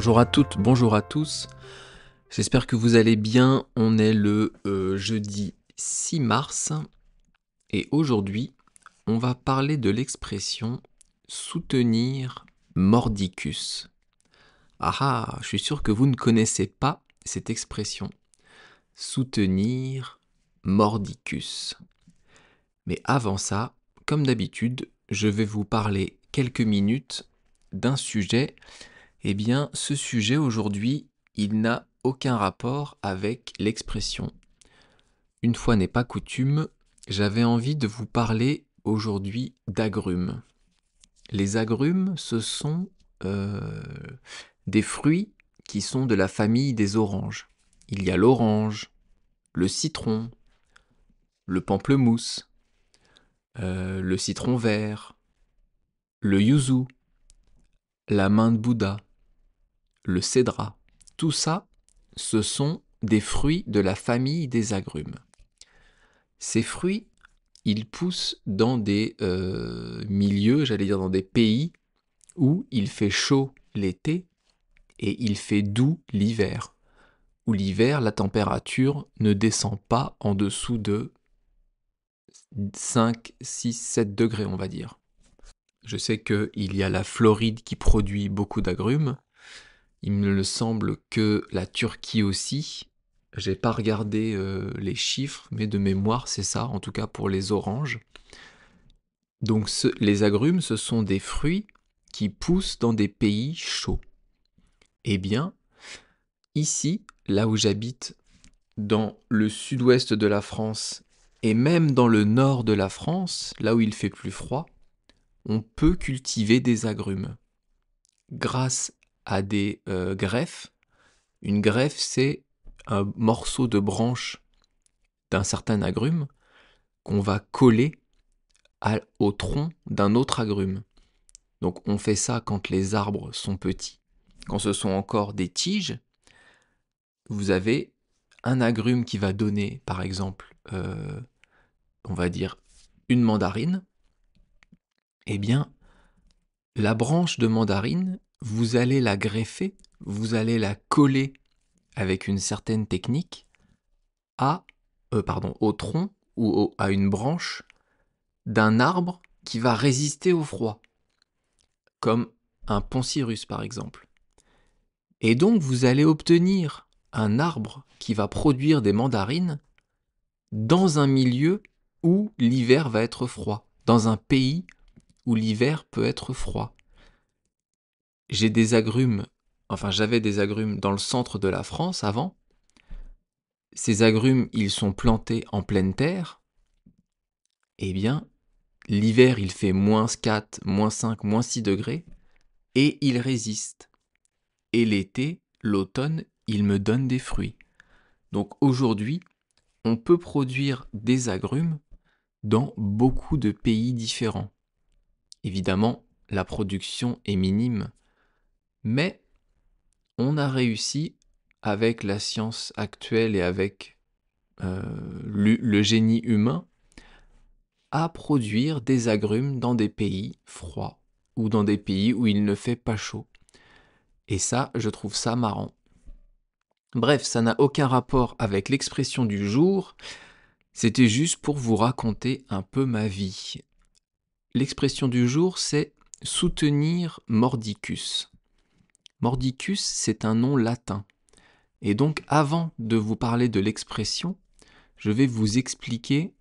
Bonjour à toutes, bonjour à tous. J'espère que vous allez bien. On est le jeudi 6 mars et aujourd'hui, on va parler de l'expression soutenir mordicus. Ah ah, je suis sûr que vous ne connaissez pas cette expression. Soutenir mordicus. Mais avant ça, comme d'habitude, je vais vous parler quelques minutes d'un sujet. Eh bien, ce sujet aujourd'hui, il n'a aucun rapport avec l'expression. Une fois n'est pas coutume, j'avais envie de vous parler aujourd'hui d'agrumes. Les agrumes, ce sont des fruits qui sont de la famille des oranges. Il y a l'orange, le citron, le pamplemousse, le citron vert, le yuzu, la main de Bouddha, le cédrat. Tout ça, ce sont des fruits de la famille des agrumes. Ces fruits, ils poussent dans des milieux, j'allais dire dans des pays où il fait chaud l'été et il fait doux l'hiver. Où l'hiver, la température ne descend pas en dessous de 5, 6, 7 degrés, on va dire. Je sais qu'il y a la Floride qui produit beaucoup d'agrumes. Il me semble que la Turquie aussi. J'ai pas regardé les chiffres, mais de mémoire, c'est ça, en tout cas pour les oranges. Donc les agrumes, ce sont des fruits qui poussent dans des pays chauds. Eh bien, ici, là où j'habite, dans le sud-ouest de la France, et même dans le nord de la France, là où il fait plus froid, on peut cultiver des agrumes. Grâce à des greffes. Une greffe, c'est un morceau de branche d'un certain agrume qu'on va coller au tronc d'un autre agrume. Donc on fait ça quand les arbres sont petits. Quand ce sont encore des tiges, vous avez un agrume qui va donner, par exemple, on va dire une mandarine. Eh bien, la branche de mandarine, vous allez la greffer, vous allez la coller avec une certaine technique au tronc ou à une branche d'un arbre qui va résister au froid, comme un poncirus par exemple. Et donc vous allez obtenir un arbre qui va produire des mandarines dans un milieu où l'hiver va être froid, dans un pays où l'hiver peut être froid. J'avais des agrumes dans le centre de la France avant. Ces agrumes, ils sont plantés en pleine terre. Eh bien, l'hiver, il fait -4, -5, -6 degrés, et ils résistent. Et l'été, l'automne, ils me donnent des fruits. Donc aujourd'hui, on peut produire des agrumes dans beaucoup de pays différents. Évidemment, la production est minime, mais on a réussi, avec la science actuelle et avec le génie humain, à produire des agrumes dans des pays froids ou dans des pays où il ne fait pas chaud. Et ça, je trouve ça marrant. Bref, ça n'a aucun rapport avec l'expression du jour, c'était juste pour vous raconter un peu ma vie. L'expression du jour, c'est soutenir mordicus. Mordicus, c'est un nom latin. Et donc, avant de vous parler de l'expression, je vais vous expliquer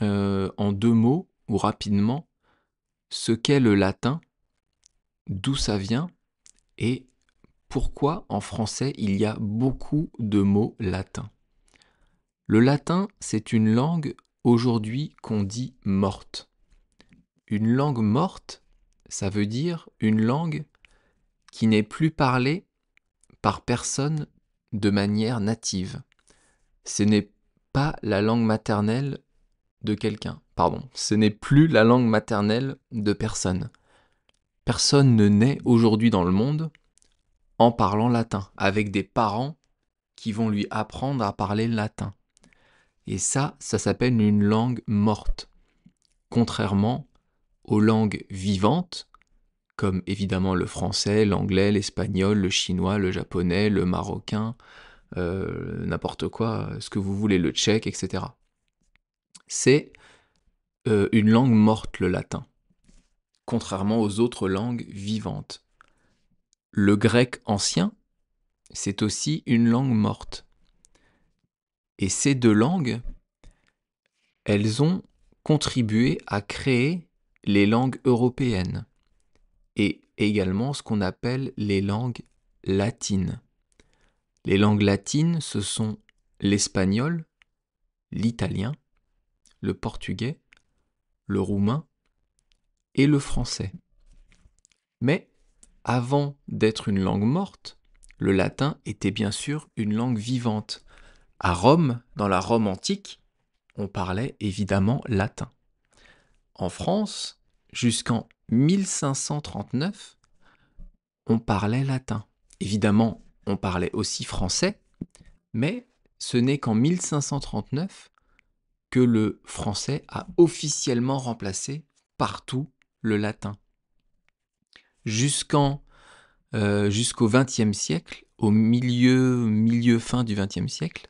en 2 mots ou rapidement ce qu'est le latin, d'où ça vient et pourquoi en français il y a beaucoup de mots latins. Le latin, c'est une langue aujourd'hui qu'on dit morte. Une langue morte, ça veut dire une langue qui n'est plus parlée par personne de manière native. Ce n'est pas la langue maternelle de quelqu'un. Pardon, ce n'est plus la langue maternelle de personne. Personne ne naît aujourd'hui dans le monde en parlant latin, avec des parents qui vont lui apprendre à parler latin. Et ça s'appelle une langue morte. Contrairement aux langues vivantes, comme évidemment le français, l'anglais, l'espagnol, le chinois, le japonais, le marocain, n'importe quoi, ce que vous voulez, le tchèque, etc. C'est une langue morte, le latin, contrairement aux autres langues vivantes. Le grec ancien, c'est aussi une langue morte. Et ces deux langues, elles ont contribué à créer les langues européennes et également ce qu'on appelle les langues latines. Les langues latines, ce sont l'espagnol, l'italien, le portugais, le roumain et le français. Mais avant d'être une langue morte, le latin était bien sûr une langue vivante. À Rome, dans la Rome antique, on parlait évidemment latin. En France, jusqu'en 1539, on parlait latin. Évidemment, on parlait aussi français, mais ce n'est qu'en 1539 que le français a officiellement remplacé partout le latin. Jusqu'au XXe siècle, au milieu-fin du XXe siècle,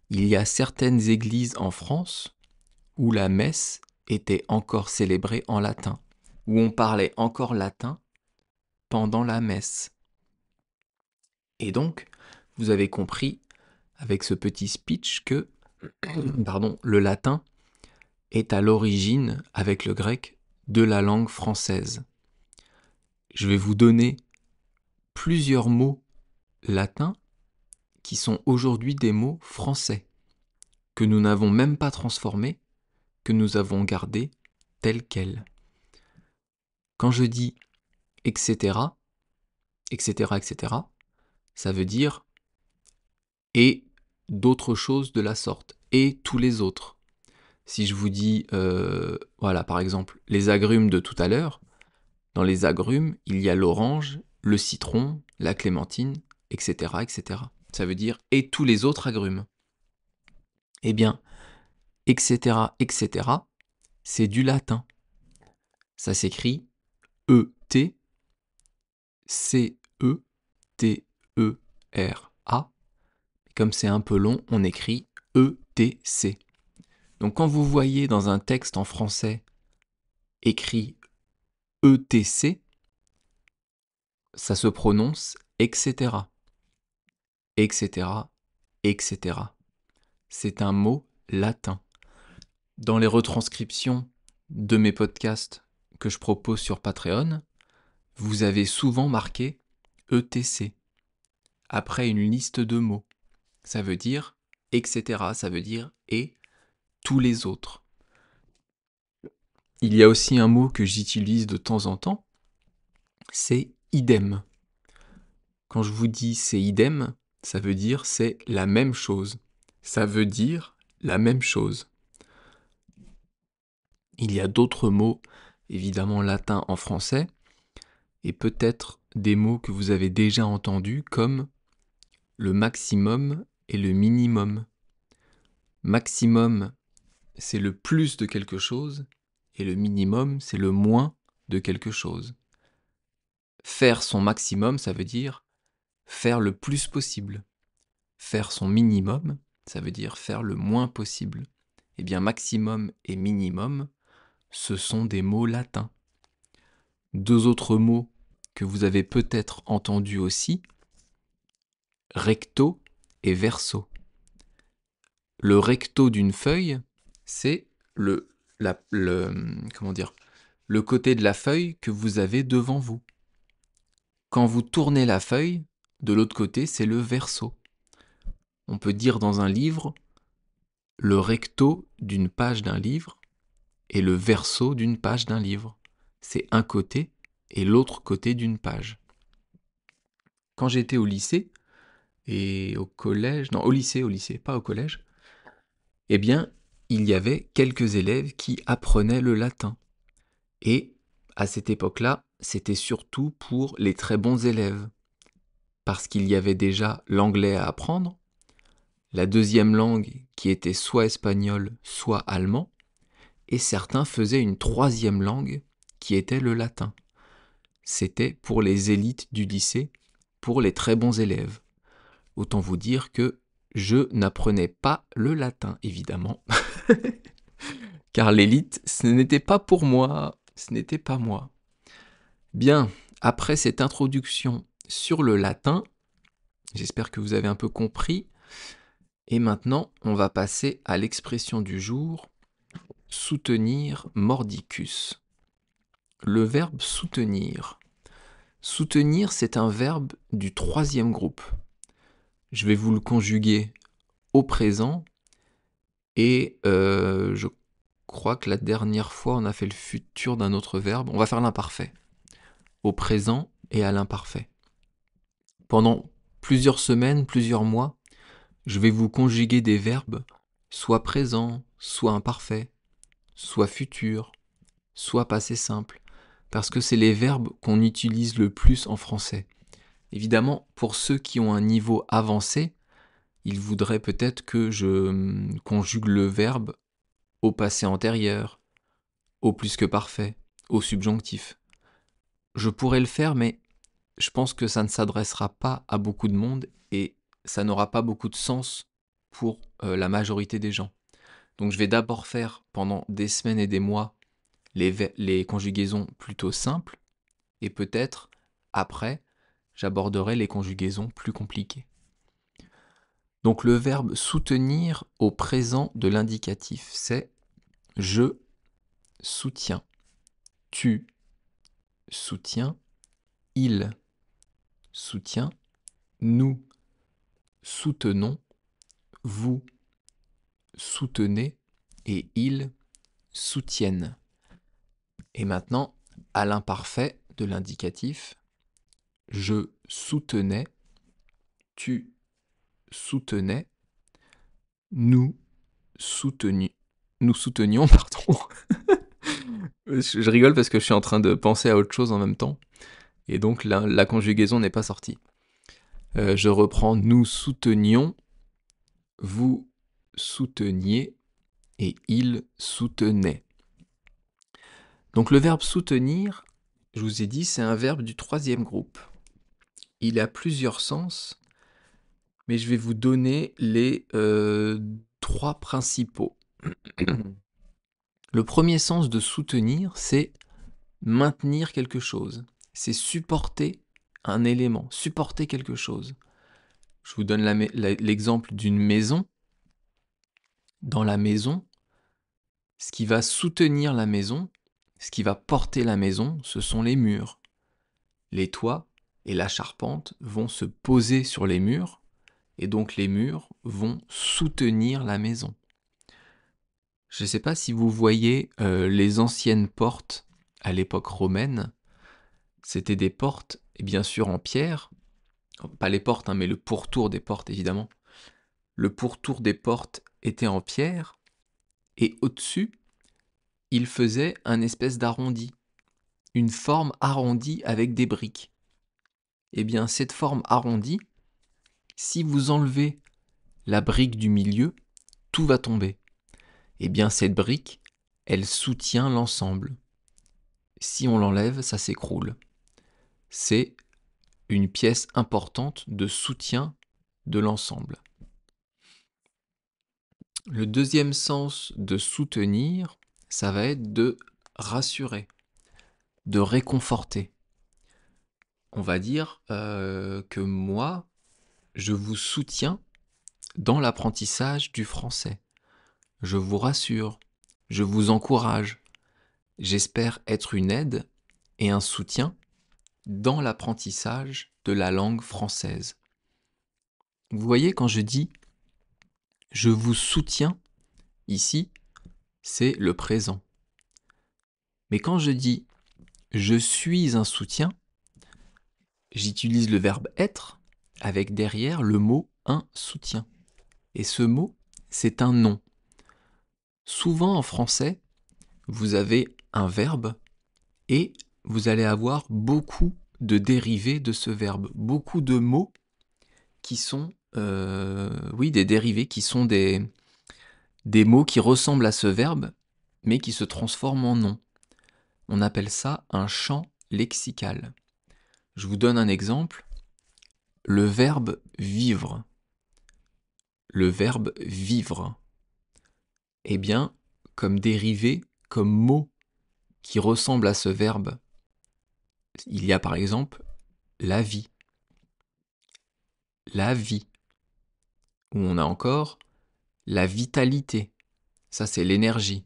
il y a certaines églises en France où la messe était encore célébrée en latin, où on parlait encore latin pendant la messe. Et donc, vous avez compris avec ce petit speech que le latin est à l'origine, avec le grec, de la langue française. Je vais vous donner plusieurs mots latins qui sont aujourd'hui des mots français, que nous n'avons même pas transformés, que nous avons gardés tels quels. Quand je dis etc., etc., etc., ça veut dire et d'autres choses de la sorte, et tous les autres. Si je vous dis, voilà, par exemple, les agrumes de tout à l'heure, dans les agrumes, il y a l'orange, le citron, la clémentine, etc., etc. Ça veut dire et tous les autres agrumes. Eh bien, etc., etc., c'est du latin. Ça s'écrit E-T-C-E-T-E-R-A. Comme c'est un peu long, on écrit E-T-C. Donc quand vous voyez dans un texte en français écrit E-T-C, ça se prononce etc. etc. etc. C'est un mot latin. Dans les retranscriptions de mes podcasts que je propose sur Patreon, vous avez souvent marqué ETC après une liste de mots. Ça veut dire etc. Ça veut dire et tous les autres. Il y a aussi un mot que j'utilise de temps en temps, c'est idem. Quand je vous dis c'est idem, ça veut dire c'est la même chose. Ça veut dire la même chose. Il y a d'autres mots, évidemment latins en français, et peut-être des mots que vous avez déjà entendus comme le maximum et le minimum. Maximum, c'est le plus de quelque chose, et le minimum, c'est le moins de quelque chose. Faire son maximum, ça veut dire faire le plus possible. Faire son minimum, ça veut dire faire le moins possible. Eh bien, maximum et minimum, ce sont des mots latins. Deux autres mots que vous avez peut-être entendus aussi, recto et verso. Le recto d'une feuille, c'est le côté de la feuille que vous avez devant vous. Quand vous tournez la feuille, de l'autre côté, c'est le verso. On peut dire dans un livre le recto d'une page d'un livre et le verso d'une page d'un livre. C'est un côté et l'autre côté d'une page. Quand j'étais au lycée et au collège, non, au lycée, pas au collège, eh bien, il y avait quelques élèves qui apprenaient le latin. Et à cette époque-là, c'était surtout pour les très bons élèves, parce qu'il y avait déjà l'anglais à apprendre, la deuxième langue qui était soit espagnol, soit allemand, et certains faisaient une troisième langue qui était le latin. c'était pour les élites du lycée, pour les très bons élèves. Autant vous dire que je n'apprenais pas le latin, évidemment. Car l'élite, ce n'était pas pour moi, ce n'était pas moi. Bien, après cette introduction sur le latin, j'espère que vous avez un peu compris, et maintenant on va passer à l'expression du jour, soutenir mordicus. Le verbe soutenir. Soutenir, c'est un verbe du troisième groupe. Je vais vous le conjuguer au présent, et je crois que la dernière fois on a fait le futur d'un autre verbe, on va faire l'imparfait. Au présent et à l'imparfait. Pendant plusieurs semaines, plusieurs mois, je vais vous conjuguer des verbes soit présent, soit imparfait, soit futur, soit passé simple, parce que c'est les verbes qu'on utilise le plus en français. Évidemment, pour ceux qui ont un niveau avancé, ils voudraient peut-être que je conjugue le verbe au passé antérieur, au plus que parfait, au subjonctif. Je pourrais le faire, mais je pense que ça ne s'adressera pas à beaucoup de monde et ça n'aura pas beaucoup de sens pour la majorité des gens. Donc je vais d'abord faire pendant des semaines et des mois les conjugaisons plutôt simples et peut-être après j'aborderai les conjugaisons plus compliquées. Donc le verbe soutenir au présent de l'indicatif, c'est je soutiens, tu soutiens, il soutient, nous soutenons, vous soutenez et ils soutiennent. Et maintenant, à l'imparfait de l'indicatif, je soutenais, tu soutenais, nous soutenions, pardon. Je rigole parce que je suis en train de penser à autre chose en même temps, et donc la conjugaison n'est pas sortie. Je reprends, nous soutenions, vous souteniez, et ils soutenaient. Donc le verbe soutenir, je vous ai dit, c'est un verbe du troisième groupe. Il a plusieurs sens, mais je vais vous donner les trois principaux. Le premier sens de soutenir, c'est maintenir quelque chose. C'est supporter un élément, supporter quelque chose. Je vous donne l'exemple d'une maison. Dans la maison, ce qui va soutenir la maison, ce qui va porter la maison, ce sont les murs. Les toits et la charpente vont se poser sur les murs, et donc les murs vont soutenir la maison. Je ne sais pas si vous voyez les anciennes portes à l'époque romaine. C'était des portes, et bien sûr en pierre, pas les portes, mais le pourtour des portes évidemment. Le pourtour des portes était en pierre, et au-dessus, il faisait un espèce d'arrondi, une forme arrondie avec des briques. Eh bien, cette forme arrondie, si vous enlevez la brique du milieu, tout va tomber. Eh bien, cette brique, elle soutient l'ensemble. Si on l'enlève, ça s'écroule. C'est une pièce importante de soutien de l'ensemble. Le deuxième sens de soutenir, ça va être de rassurer, de réconforter. On va dire que moi, je vous soutiens dans l'apprentissage du français. Je vous rassure, je vous encourage. J'espère être une aide et un soutien dans l'apprentissage de la langue française. Vous voyez, quand je dis « je vous soutiens », ici, c'est le présent. Mais quand je dis « je suis un soutien », j'utilise le verbe être avec derrière le mot « un soutien ». Et ce mot, c'est un nom. Souvent en français, vous avez un verbe et vous allez avoir beaucoup de dérivés de ce verbe, beaucoup de mots qui sont, des dérivés, qui sont des mots qui ressemblent à ce verbe, mais qui se transforment en nom. On appelle ça un champ lexical. Je vous donne un exemple. Le verbe vivre. Le verbe vivre. Eh bien, comme dérivé, comme mot qui ressemble à ce verbe, il y a par exemple la vie. La vie. Ou on a encore la vitalité. Ça, c'est l'énergie.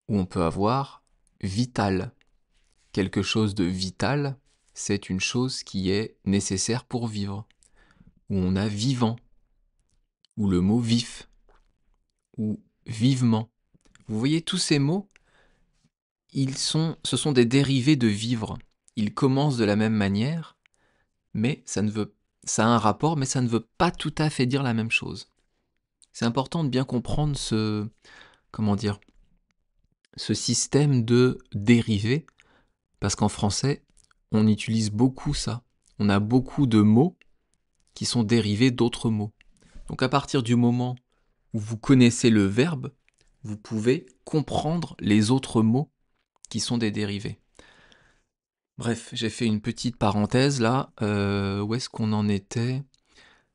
Ou on peut avoir vital. Quelque chose de vital, c'est une chose qui est nécessaire pour vivre. Ou on a vivant. Ou le mot vif. Ou vivement. Vous voyez, tous ces mots, ce sont des dérivés de vivre. Ils commencent de la même manière, mais ça a un rapport, mais ça ne veut pas tout à fait dire la même chose. C'est important de bien comprendre ce système de dérivés, parce qu'en français, on utilise beaucoup ça. On a beaucoup de mots qui sont dérivés d'autres mots. Donc à partir du moment où vous connaissez le verbe, vous pouvez comprendre les autres mots qui sont des dérivés. Bref, j'ai fait une petite parenthèse là. Où est-ce qu'on en était ?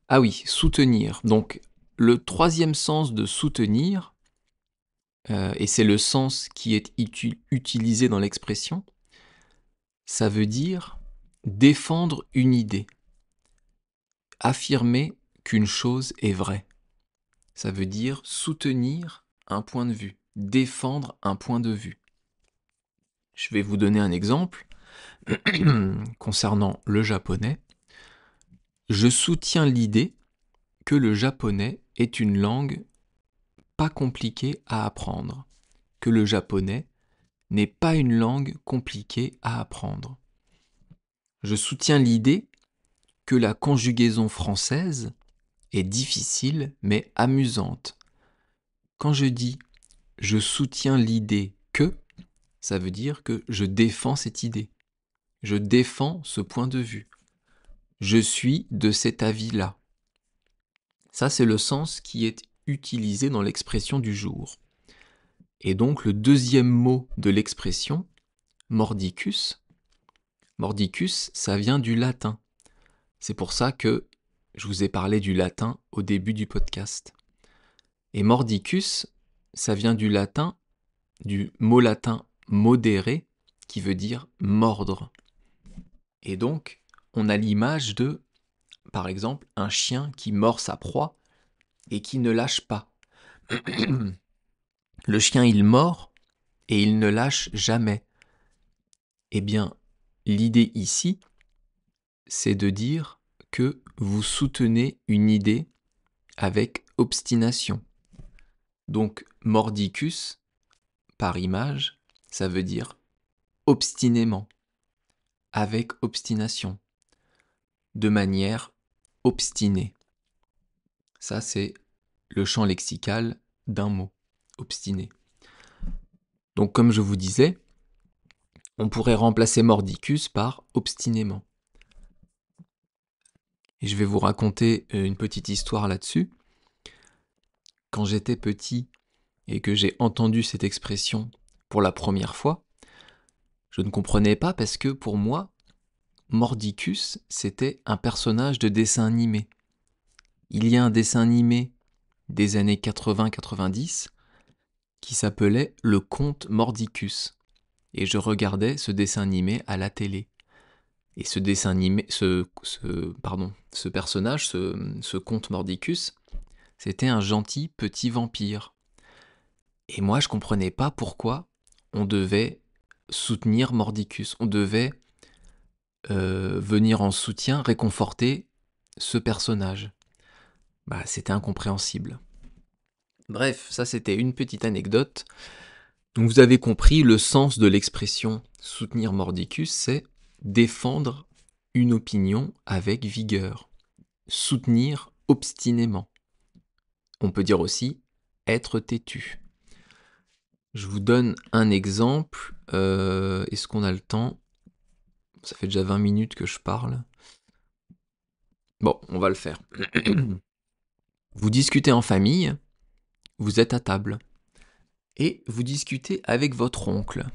Ah oui, soutenir. Donc le troisième sens de soutenir, et c'est le sens qui est utilisé dans l'expression, ça veut dire défendre une idée, affirmer qu'une chose est vraie. Ça veut dire soutenir un point de vue, défendre un point de vue. Je vais vous donner un exemple concernant le japonais. Je soutiens l'idée que le japonais est une langue pas compliquée à apprendre, que le japonais n'est pas une langue compliquée à apprendre. Je soutiens l'idée que la conjugaison française est difficile mais amusante. Quand je dis je soutiens l'idée que, ça veut dire que je défends cette idée. Je défends ce point de vue. Je suis de cet avis-là. Ça, c'est le sens qui est utilisé dans l'expression du jour. Et donc, le deuxième mot de l'expression, mordicus, mordicus, ça vient du latin. C'est pour ça que je vous ai parlé du latin au début du podcast. Et mordicus, ça vient du latin, du mot latin modere, qui veut dire mordre. Et donc, on a l'image de, par exemple, un chien qui mord sa proie et qui ne lâche pas. Le chien, il mord et il ne lâche jamais. Eh bien, l'idée ici, c'est de dire que vous soutenez une idée avec obstination. Donc, mordicus, par image, ça veut dire obstinément, avec obstination, de manière obstinée. Ça, c'est le champ lexical d'un mot, obstiné. Donc, comme je vous disais, on pourrait remplacer mordicus par obstinément. Et je vais vous raconter une petite histoire là-dessus. Quand j'étais petit et que j'ai entendu cette expression pour la première fois, je ne comprenais pas parce que pour moi, mordicus, c'était un personnage de dessin animé. Il y a un dessin animé des années 80-90 qui s'appelait Le Comte Mordicus. Et je regardais ce dessin animé à la télé. Et ce dessin animé, ce personnage, ce comte Mordicus, c'était un gentil petit vampire. Et moi, je comprenais pas pourquoi on devait soutenir Mordicus. On devait venir en soutien, réconforter ce personnage. C'était incompréhensible. Bref, ça c'était une petite anecdote. Donc vous avez compris, le sens de l'expression soutenir Mordicus, c'est défendre une opinion avec vigueur. Soutenir obstinément. On peut dire aussi être têtu. Je vous donne un exemple. Est-ce qu'on a le temps ? Ça fait déjà 20 minutes que je parle. Bon, on va le faire. Vous discutez en famille, vous êtes à table, et vous discutez avec votre oncle.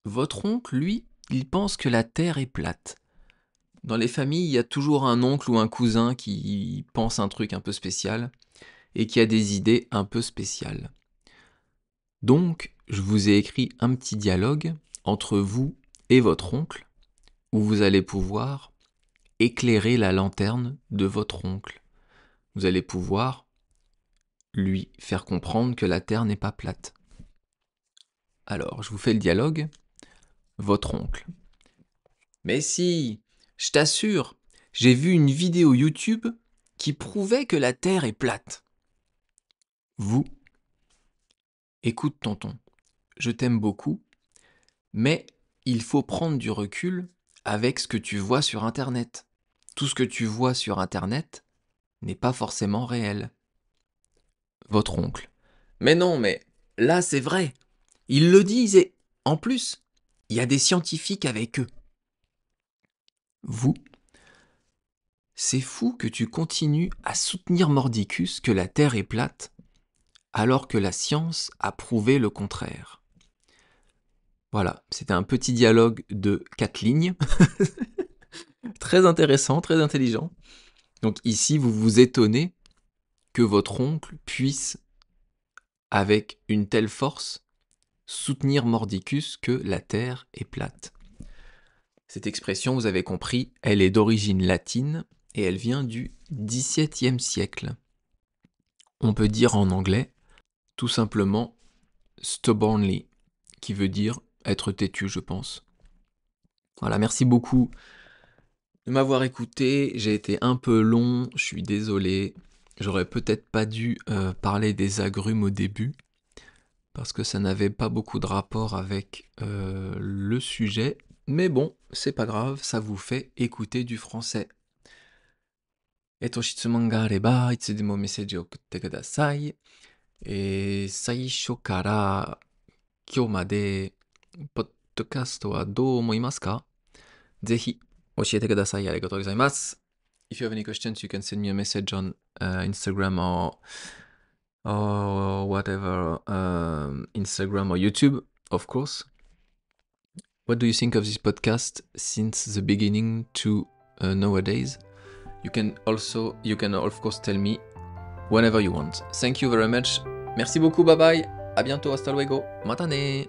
Votre oncle, lui, il pense que la Terre est plate. Dans les familles, il y a toujours un oncle ou un cousin qui pense un truc un peu spécial et qui a des idées un peu spéciales. Donc, je vous ai écrit un petit dialogue entre vous et votre oncle où vous allez pouvoir éclairer la lanterne de votre oncle. Vous allez pouvoir lui faire comprendre que la Terre n'est pas plate. Alors, je vous fais le dialogue. Votre oncle. Mais si, je t'assure, j'ai vu une vidéo YouTube qui prouvait que la Terre est plate. Vous, écoute tonton, je t'aime beaucoup, mais il faut prendre du recul avec ce que tu vois sur Internet. Tout ce que tu vois sur Internet n'est pas forcément réel. Votre oncle. Mais non, mais là c'est vrai. Ils le disent et, en plus, il y a des scientifiques avec eux. Vous, c'est fou que tu continues à soutenir mordicus que la Terre est plate, alors que la science a prouvé le contraire. Voilà, c'était un petit dialogue de 4 lignes. Très intéressant, très intelligent. Donc ici, vous vous étonnez que votre oncle puisse, avec une telle force, soutenir mordicus que la Terre est plate. Cette expression, vous avez compris, elle est d'origine latine et elle vient du XVIIe siècle. On peut dire en anglais, tout simplement, stubbornly, qui veut dire être têtu, je pense. Voilà, merci beaucoup de m'avoir écouté. J'ai été un peu long, je suis désolé. J'aurais peut-être pas dû parler des agrumes au début, parce que ça n'avait pas beaucoup de rapport avec le sujet. Mais bon, c'est pas grave, ça vous fait écouter du français. 質問があれば、いつでもメッセージを送ってください。最初から今日まで、ポッドキャストはどう思いますか？ぜひ教えてください。ありがとうございます。If you have any questions, you can send me a message on Instagram or whatever, Instagram or YouTube, of course. What do you think of this podcast since the beginning to nowadays? You can of course tell me whenever you want. Thank you very much. Merci beaucoup, bye bye. À bientôt, hasta luego. Matane.